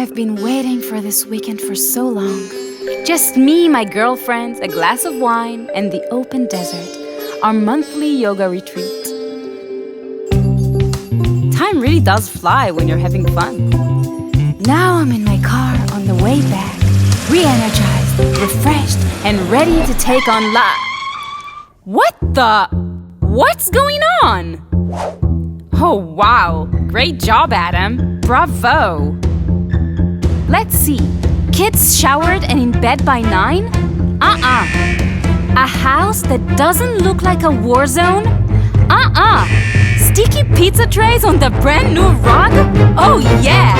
I've been waiting for this weekend for so long. Just me, my girlfriends, a glass of wine, and the open desert. Our monthly yoga retreat. Time really does fly when you're having fun. Now I'm in my car on the way back, re-energized, refreshed, and ready to take on life. What's going on? Oh, wow. Great job, Adam. Bravo. Let's see. Kids showered and in bed by 9? A house that doesn't look like a war zone? Sticky pizza trays on the brand new rug? Oh, yeah.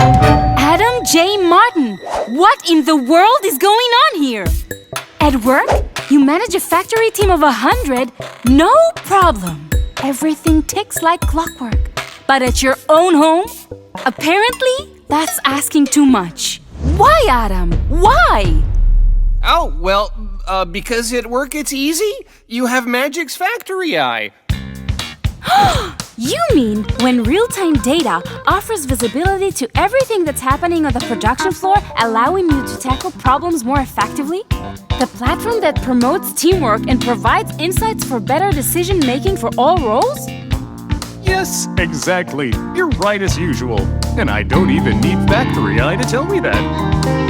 Adam J. Martin, what in the world is going on here? At work, you manage a factory team of 100? No problem. Everything ticks like clockwork. But at your own home? Apparently, that's asking too much. Why, Adam? Why? Oh, well, because at work it's easy. You have Magic's factory eye. You mean when real-time data offers visibility to everything that's happening on the production floor, allowing you to tackle problems more effectively? The platform that promotes teamwork and provides insights for better decision-making for all roles? Yes, exactly. You're right as usual. And I don't even need Factory Eye to tell me that.